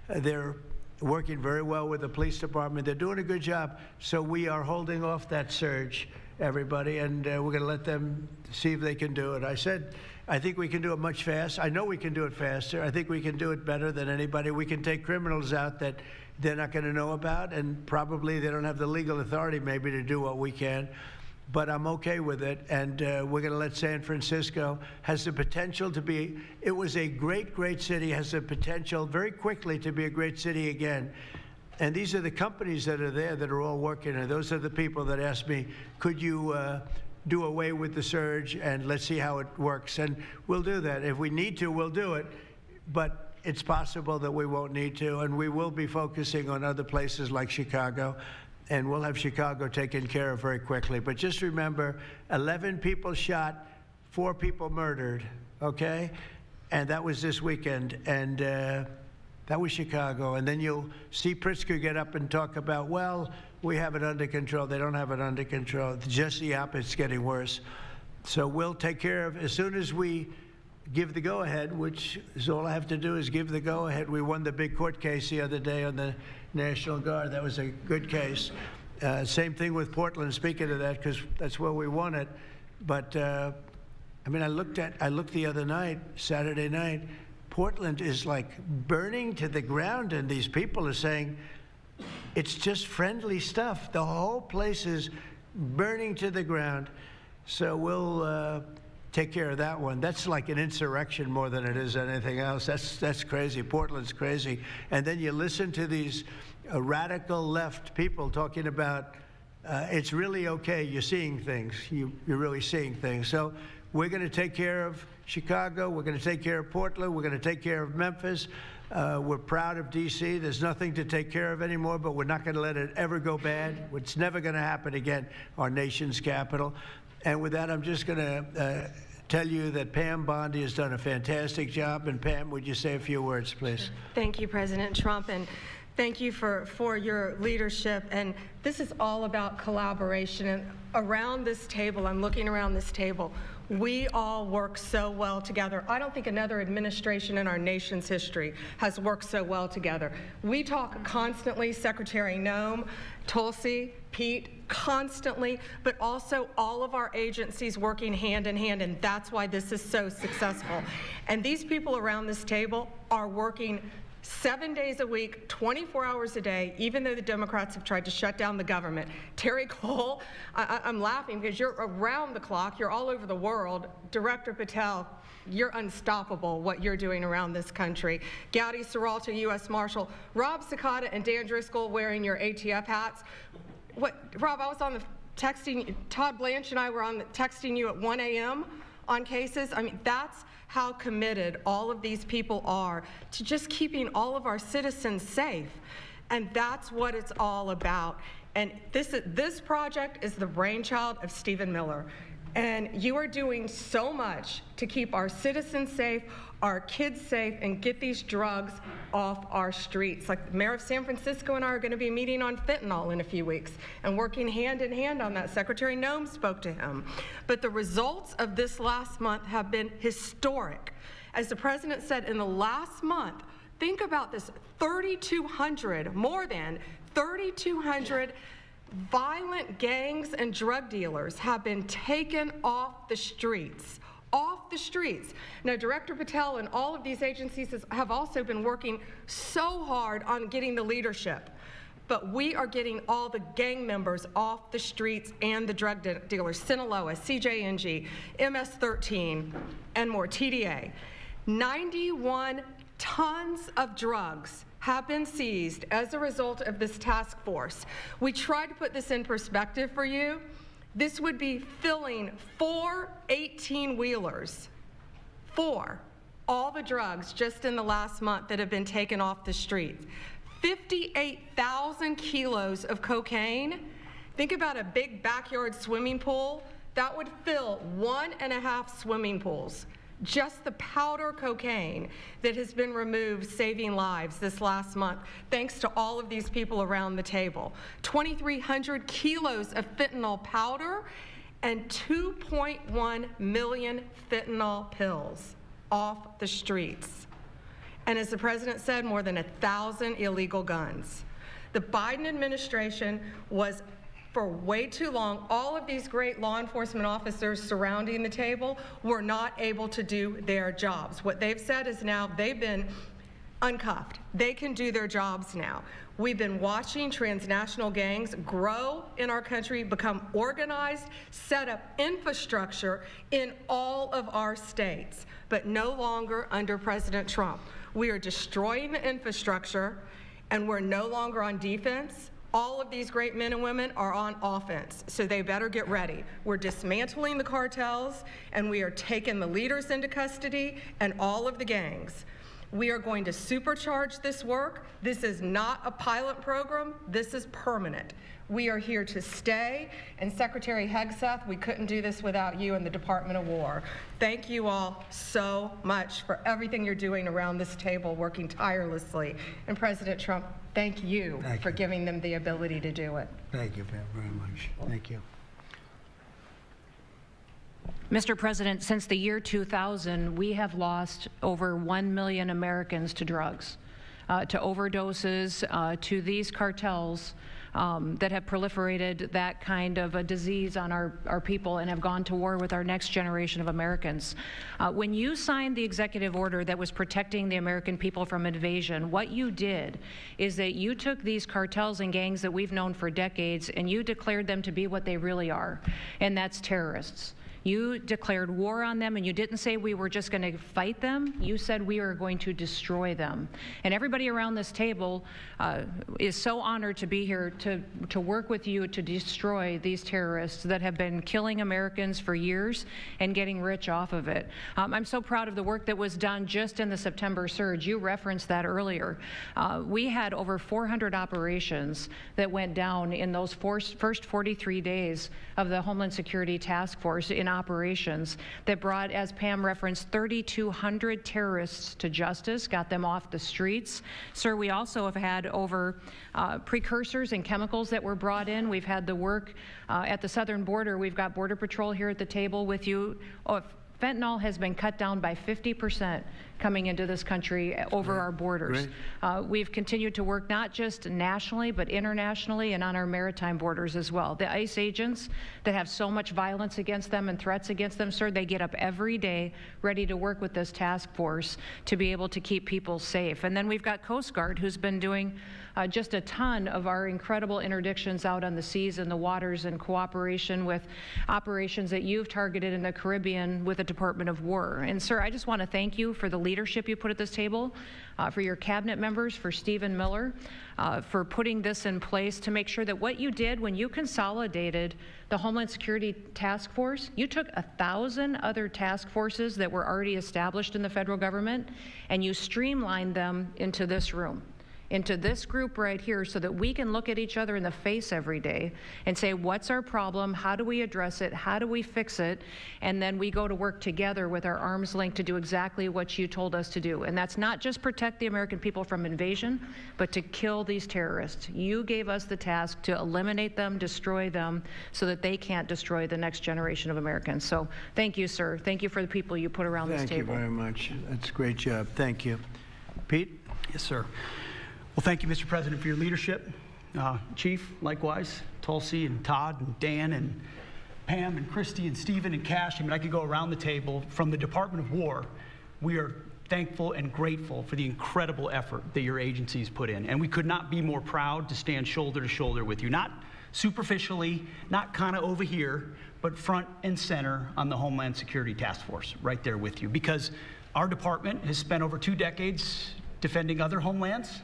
they're working very well with the police department. They're doing a good job. So we are holding off that surge, everybody, and we're going to let them see if they can do it. I said, I think we can do it much faster. I know we can do it faster. I think we can do it better than anybody. We can take criminals out that they're not going to know about, and probably they don't have the legal authority maybe to do what we can. But I'm okay with it, and we're going to let San Francisco, has the potential to be, it was a great, great city, has the potential very quickly to be a great city again. And these are the companies that are there that are all working, and those are the people that asked me, could you do away with the surge, and let's see how it works. And we'll do that. If we need to, we'll do it. But it's possible that we won't need to, and we will be focusing on other places like Chicago, and we'll have Chicago taken care of very quickly. But just remember, 11 people shot, 4 people murdered, okay? And that was this weekend, and that was Chicago. And then you'll see Pritzker get up and talk about, well, we have it under control. They don't have it under control. Just the opposite, it's getting worse. So we'll take care of, as soon as we give the go-ahead, which is all I have to do is give the go-ahead. We won the big court case the other day on the National Guard. That was a good case. Same thing with Portland, speaking of that, because that's where we won it. But, I mean, I looked the other night, Saturday night, Portland is like burning to the ground, and these people are saying it's just friendly stuff. The whole place is burning to the ground. So we'll take care of that one. That's like an insurrection more than it is anything else. That's crazy. Portland's crazy. And then you listen to these radical left people talking about it's really okay. You're seeing things. You're really seeing things. So we're going to take care of Chicago. We're going to take care of Portland. We're going to take care of Memphis. We're proud of D.C. There's nothing to take care of anymore, but we're not going to let it ever go bad. It's never going to happen again, our nation's capital. And with that, I'm just going to tell you that Pam Bondi has done a fantastic job. And Pam, would you say a few words, please? Thank you, President Trump, and thank you for your leadership. And this is all about collaboration. And around this table, I'm looking around this table, we all work so well together. I don't think another administration in our nation's history has worked so well together. We talk constantly, Secretary Noem, Tulsi, Pete, constantly, but also all of our agencies working hand in hand, and that's why this is so successful. And these people around this table are working 7 days a week, 24 hours a day, even though the Democrats have tried to shut down the government. Terry Cole, I'm laughing because you're around the clock, you're all over the world. Director Patel, you're unstoppable what you're doing around this country. Gowdy Serralto, U.S. Marshal, Rob Sakata and Dan Driscoll wearing your ATF hats. Rob, I was on the texting, Todd Blanche and I were on the texting you at 1 a.m. on cases. I mean, that's how committed all of these people are to just keeping all of our citizens safe. And that's what it's all about. And this project is the brainchild of Stephen Miller. And you are doing so much to keep our citizens safe, our kids safe, and get these drugs off our streets. Like the mayor of San Francisco and I are going to be meeting on fentanyl in a few weeks and working hand in hand on that. Secretary Noem spoke to him. But the results of this last month have been historic. As the president said, in the last month, think about this, 3,200, more than 3,200 violent gangs and drug dealers have been taken off the streets. Off the streets. Now, Director Patel and all of these agencies have also been working so hard on getting the leadership. But we are getting all the gang members off the streets and the drug dealers, Sinaloa, CJNG, MS-13, and more, TDA. 91 tons of drugs have been seized as a result of this task force. We tried to put this in perspective for you. This would be filling 4 18-wheelers. 4. All the drugs just in the last month that have been taken off the streets. 58,000 kilos of cocaine. Think about a big backyard swimming pool. That would fill 1.5 swimming pools. Just the powder cocaine that has been removed, saving lives this last month, thanks to all of these people around the table. 2,300 kilos of fentanyl powder and 2.1 million fentanyl pills off the streets. And as the president said, more than 1,000 illegal guns. The Biden administration was, for way too long, all of these great law enforcement officers surrounding the table were not able to do their jobs. What they've said is now they've been uncuffed. They can do their jobs now. We've been watching transnational gangs grow in our country, become organized, set up infrastructure in all of our states, but no longer under President Trump. We are destroying the infrastructure, and we're no longer on defense. All of these great men and women are on offense, so they better get ready. We're dismantling the cartels, and we are taking the leaders into custody and all of the gangs. We are going to supercharge this work. This is not a pilot program. This is permanent. We are here to stay. And Secretary Hegseth, we couldn't do this without you and the Department of War. Thank you all so much for everything you're doing around this table, working tirelessly. And President Trump, thank you for giving them the ability to do it. Thank you, Pam, very much. Thank you. Mr. President, since the year 2000, we have lost over 1 million Americans to drugs, to overdoses, to these cartels that have proliferated that kind of a disease on our people and have gone to war with our next generation of Americans. When you signed the executive order that was protecting the American people from invasion, what you did is that you took these cartels and gangs that we've known for decades and you declared them to be what they really are, and that's terrorists. You declared war on them, and you didn't say we were just going to fight them. You said we are going to destroy them. And everybody around this table is so honored to be here to work with you to destroy these terrorists that have been killing Americans for years and getting rich off of it. I'm so proud of the work that was done just in the September surge. You referenced that earlier. We had over 400 operations that went down in those first 43 days of the Homeland Security Task Force in operations that brought, as Pam referenced, 3,200 terrorists to justice, got them off the streets. Sir, we also have had over precursors and chemicals that were brought in. We've had the work at the southern border. We've got Border Patrol here at the table with you. Fentanyl has been cut down by 50% coming into this country over our borders. We've continued to work not just nationally, but internationally and on our maritime borders as well. The ICE agents that have so much violence against them and threats against them, sir, they get up every day ready to work with this task force to be able to keep people safe. And then we've got Coast Guard, who's been doing just a ton of our incredible interdictions out on the seas and the waters in cooperation with operations that you've targeted in the Caribbean with the Department of War. And sir, I just want to thank you for the leadership you put at this table, for your cabinet members, for Stephen Miller, for putting this in place to make sure that what you did when you consolidated the Homeland Security Task Force, you took 1,000 other task forces that were already established in the federal government and you streamlined them into this room, into this group right here, so that we can look at each other in the face every day and say, what's our problem? How do we address it? How do we fix it? And then we go to work together with our arms linked to do exactly what you told us to do. And that's not just protect the American people from invasion, but to kill these terrorists. You gave us the task to eliminate them, destroy them, so that they can't destroy the next generation of Americans. So thank you, sir. Thank you for the people you put around this table. Thank you very much. That's a great job. Thank you. Pete? Yes, sir. Well, thank you, Mr. President, for your leadership. Chief, likewise, Tulsi and Todd and Dan and Pam and Christy and Stephen and Cash. I mean, I could go around the table. From the Department of War, we are thankful and grateful for the incredible effort that your agencies put in. And we could not be more proud to stand shoulder to shoulder with you, not superficially, not kind of over here, but front and center on the Homeland Security Task Force, right there with you. Because our department has spent over 2 decades defending other homelands,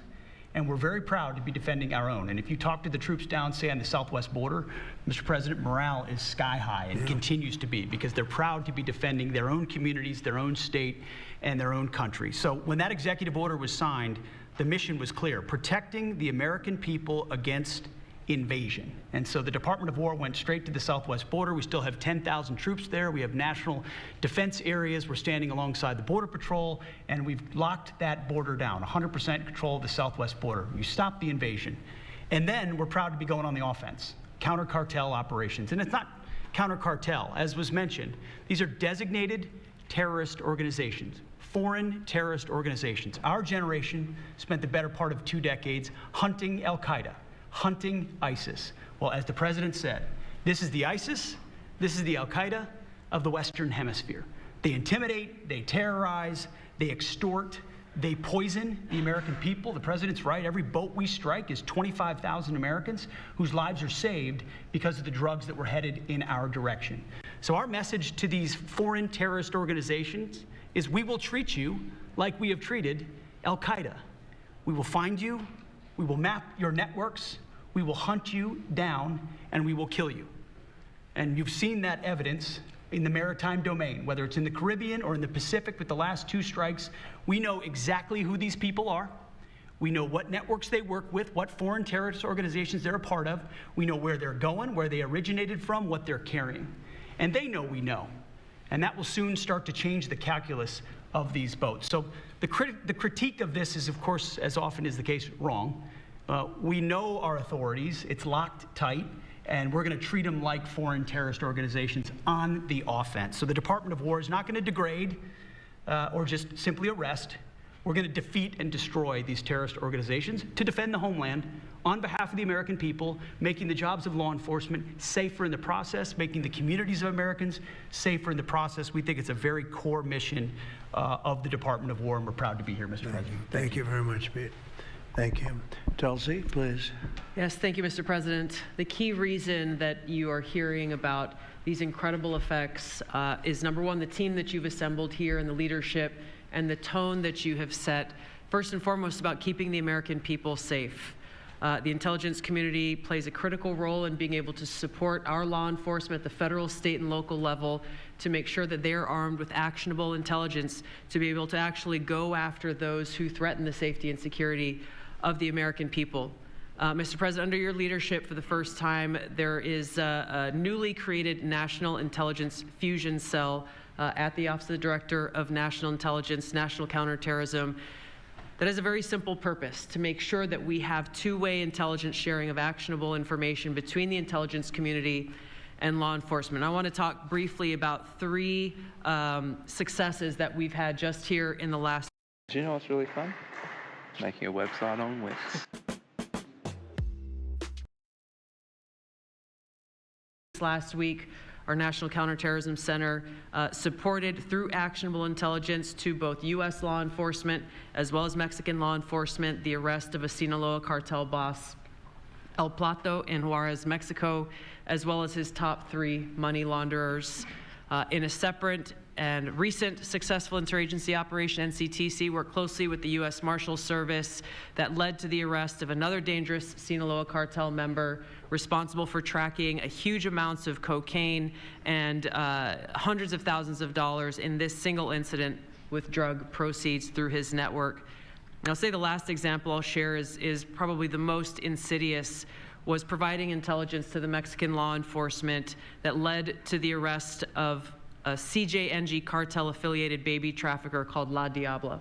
and we're very proud to be defending our own. And if you talk to the troops down, say, on the southwest border, Mr. President, morale is sky high and continues to be, because they're proud to be defending their own communities, their own state, and their own country. So when that executive order was signed, the mission was clear: protecting the American people against invasion. And so the Department of War went straight to the southwest border. We still have 10,000 troops there. We have national defense areas. We're standing alongside the Border Patrol, and we've locked that border down, 100% control of the southwest border. You stop the invasion. And then we're proud to be going on the offense, counter-cartel operations. And it's not counter-cartel, as was mentioned. These are designated terrorist organizations, foreign terrorist organizations. Our generation spent the better part of 2 decades hunting Al-Qaeda, hunting ISIS. Well, as the president said, this is the ISIS, this is the Al-Qaeda of the Western Hemisphere. They intimidate, they terrorize, they extort, they poison the American people. The president's right. Every boat we strike is 25,000 Americans whose lives are saved because of the drugs that were headed in our direction. So our message to these foreign terrorist organizations is, we will treat you like we have treated Al-Qaeda. We will find you, we will map your networks, we will hunt you down, and we will kill you. And you've seen that evidence in the maritime domain, whether it's in the Caribbean or in the Pacific with the last 2 strikes. We know exactly who these people are. We know what networks they work with, what foreign terrorist organizations they're a part of. We know where they're going, where they originated from, what they're carrying. And they know we know. And that will soon start to change the calculus of these boats. So the critique of this is, of course, as often is the case, wrong. We know our authorities. It's locked tight, and we're going to treat them like foreign terrorist organizations on the offense. So the Department of War is not going to degrade or just simply arrest. We're going to defeat and destroy these terrorist organizations to defend the homeland on behalf of the American people, making the jobs of law enforcement safer in the process, making the communities of Americans safer in the process. We think it's a very core mission of the Department of War, and we're proud to be here, Mr. President. Thank you very much, Pete. Thank you. Tulsi, please. Yes, thank you, Mr. President. The key reason that you are hearing about these incredible effects is, number one, the team that you've assembled here and the leadership and the tone that you have set, first and foremost, about keeping the American people safe. The intelligence community plays a critical role in being able to support our law enforcement at the federal, state, and local level to make sure that they're armed with actionable intelligence to be able to actually go after those who threaten the safety and security of the American people. Mr. President, under your leadership, for the first time, there is a newly created National Intelligence Fusion Cell at the Office of the Director of National Intelligence, National Counterterrorism, that has a very simple purpose: to make sure that we have two-way intelligence sharing of actionable information between the intelligence community and law enforcement. I want to talk briefly about three successes that we've had just here in the last. Do you know what's really fun? Making a website on Wix. Last week, our National Counterterrorism Center supported through actionable intelligence to both U.S. law enforcement as well as Mexican law enforcement the arrest of a Sinaloa cartel boss, El Plato, in Juarez, Mexico, as well as his top 3 money launderers. In a separate and recent successful interagency operation, NCTC worked closely with the U.S. Marshals Service that led to the arrest of another dangerous Sinaloa cartel member responsible for tracking huge amounts of cocaine and hundreds of thousands of dollars in this single incident with drug proceeds through his network. And I'll say the last example I'll share is probably the most insidious, was providing intelligence to the Mexican law enforcement that led to the arrest of a CJNG cartel-affiliated baby trafficker called La Diabla.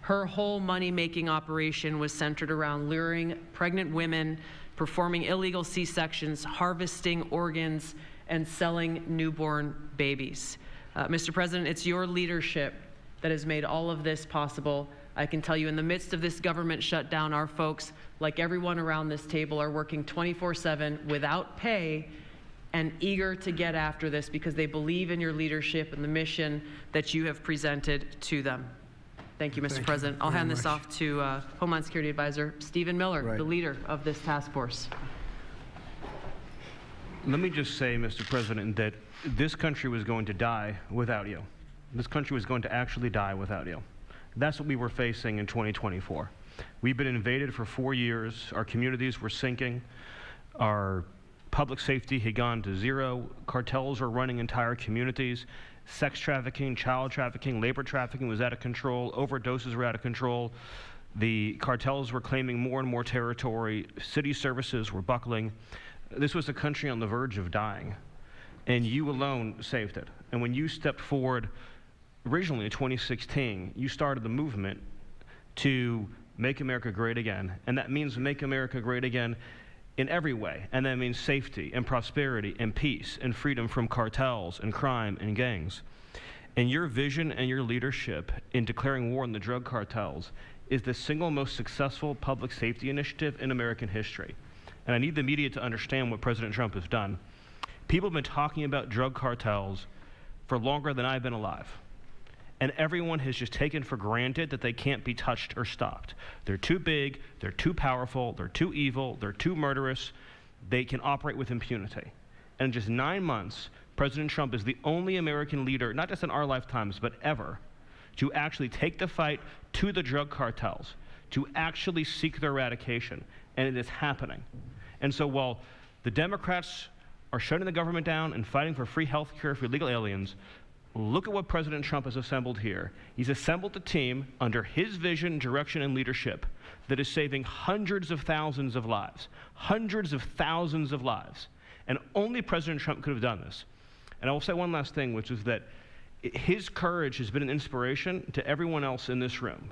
Her whole money-making operation was centered around luring pregnant women, performing illegal C-sections, harvesting organs, and selling newborn babies. Mr. President, it's your leadership that has made all of this possible. I can tell you, in the midst of this government shutdown, our folks, like everyone around this table, are working 24/7 without pay and eager to get after this because they believe in your leadership and the mission that you have presented to them. Thank you, Mr. President. I'll hand this off to Homeland Security Advisor Stephen Miller, the leader of this task force. Let me just say, Mr. President, that this country was going to die without you. This country was going to actually die without you. That's what we were facing in 2024. We've been invaded for 4 years. Our communities were sinking. Our public safety had gone to zero. Cartels are running entire communities. Sex trafficking, child trafficking, labor trafficking was out of control. Overdoses were out of control. The cartels were claiming more and more territory. City services were buckling. This was a country on the verge of dying, and you alone saved it. And when you stepped forward originally in 2016, you started the movement to make America great again, and that means make America great again in every way, and that means safety and prosperity and peace and freedom from cartels and crime and gangs. And your vision and your leadership in declaring war on the drug cartels is the single most successful public safety initiative in American history. And I need the media to understand what President Trump has done. People have been talking about drug cartels for longer than I've been alive. And everyone has just taken for granted that they can't be touched or stopped. They're too big, they're too powerful, they're too evil, they're too murderous. They can operate with impunity. And in just 9 months, President Trump is the only American leader, not just in our lifetimes, but ever, to actually take the fight to the drug cartels, to actually seek their eradication. And it is happening. And so while the Democrats are shutting the government down and fighting for free health care for illegal aliens, look at what President Trump has assembled here. He's assembled a team under his vision, direction, and leadership that is saving hundreds of thousands of lives. Hundreds of thousands of lives. And only President Trump could have done this. And I will say one last thing, which is that his courage has been an inspiration to everyone else in this room.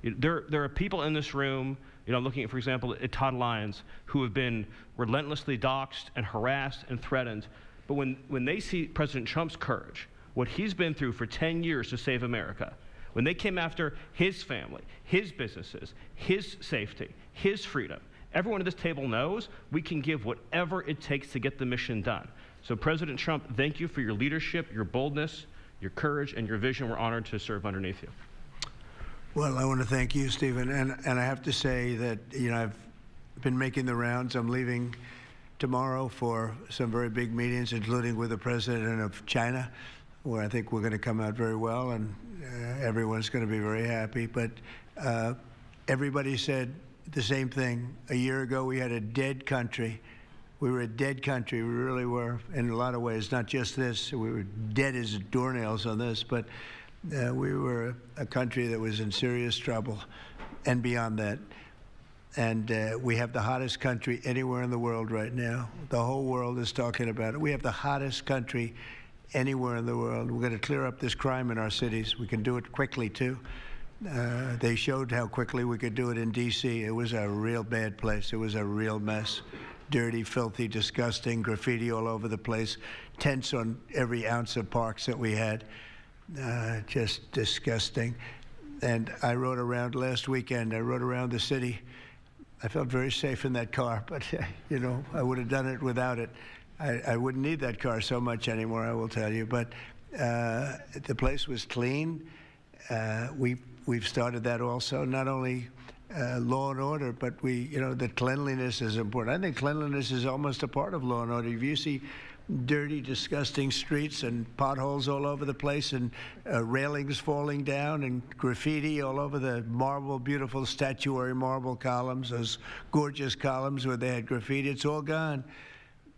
There are people in this room, looking at, for example, at Todd Lyons, who have been relentlessly doxxed and harassed and threatened. But when they see President Trump's courage, what he's been through for 10 years to save America, when they came after his family, his businesses, his safety, his freedom, everyone at this table knows we can give whatever it takes to get the mission done. So President Trump, thank you for your leadership, your boldness, your courage, and your vision. We're honored to serve underneath you. Well, I want to thank you, Stephen, and I have to say that, you know, I've been making the rounds. I'm leaving tomorrow for some very big meetings, including with the president of China, where I think we're going to come out very well, and everyone's going to be very happy. But everybody said the same thing. A year ago, we had a dead country. We were a dead country. We really were, in a lot of ways, not just this. We were dead as doornails on this, but we were a country that was in serious trouble and beyond that. And we have the hottest country anywhere in the world right now. The whole world is talking about it. We have the hottest country anywhere in the world. We're going to clear up this crime in our cities. We can do it quickly, too. They showed how quickly we could do it in D.C. It was a real bad place. It was a real mess. Dirty, filthy, disgusting, graffiti all over the place, tents on every ounce of parks that we had. Just disgusting. And I rode around last weekend. I rode around the city. I felt very safe in that car, but, you know, I would have done it without it. I wouldn't need that car so much anymore, I will tell you. But the place was clean. We've started that also, not only law and order, but the cleanliness is important. I think cleanliness is almost a part of law and order. If you see dirty, disgusting streets and potholes all over the place and railings falling down and graffiti all over the marble, beautiful statuary marble columns, those gorgeous columns where they had graffiti, it's all gone.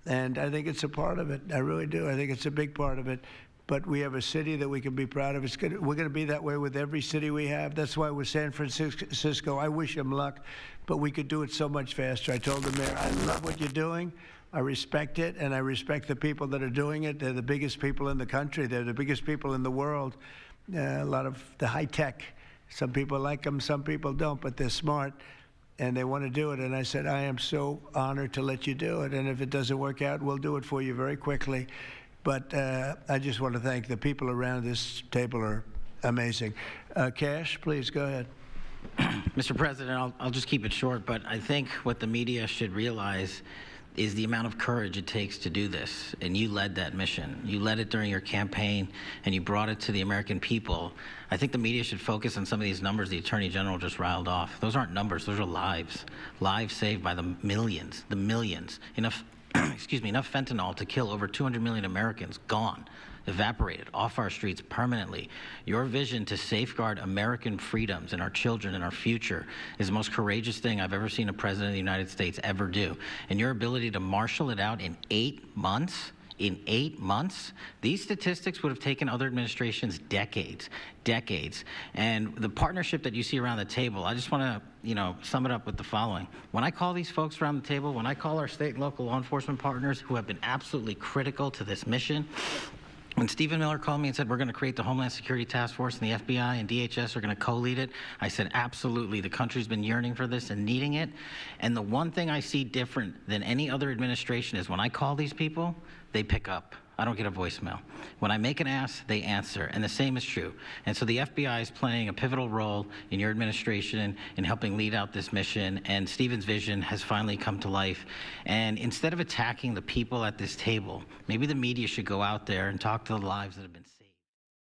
And I think it's a part of it. I really do. I think it's a big part of it. But we have a city that we can be proud of. We're going to be that way with every city we have. That's why with San Francisco, I wish them luck, but we could do it so much faster. I told the mayor, I love what you're doing. I respect it, and I respect the people that are doing it. They're the biggest people in the country. They're the biggest people in the world. A lot of the high tech. Some people like them, some people don't, but they're smart, and they want to do it. And I said, I am so honored to let you do it, and if it doesn't work out, we'll do it for you very quickly. But I just want to thank the people around this table are amazing. Cash, please go ahead. Mr. President, I'll just keep it short, but I think what the media should realize is the amount of courage it takes to do this. And you led that mission. You led it during your campaign, and you brought it to the American people. I think the media should focus on some of these numbers the Attorney General just riled off. Those aren't numbers, those are lives. Lives saved by the millions. Enough enough fentanyl to kill over 200 million Americans, gone, evaporated off our streets permanently. Your vision to safeguard American freedoms and our children and our future is the most courageous thing I've ever seen a president of the United States ever do. And your ability to marshal it out in 8 months, these statistics would have taken other administrations decades. And the partnership that you see around the table, I just want to, sum it up with the following. When I call these folks around the table, when I call our state and local law enforcement partners who have been absolutely critical to this mission, when Stephen Miller called me and said, we're going to create the Homeland Security Task Force, and the FBI and DHS are going to co-lead it, I said, absolutely. The country's been yearning for this and needing it. And the one thing I see different than any other administration is when I call these people, they pick up. I don't get a voicemail. When I make an ask, they answer, and the same is true. And so the FBI is playing a pivotal role in your administration in helping lead out this mission, and Stephen's vision has finally come to life. And instead of attacking the people at this table, maybe the media should go out there and talk to the lives that have been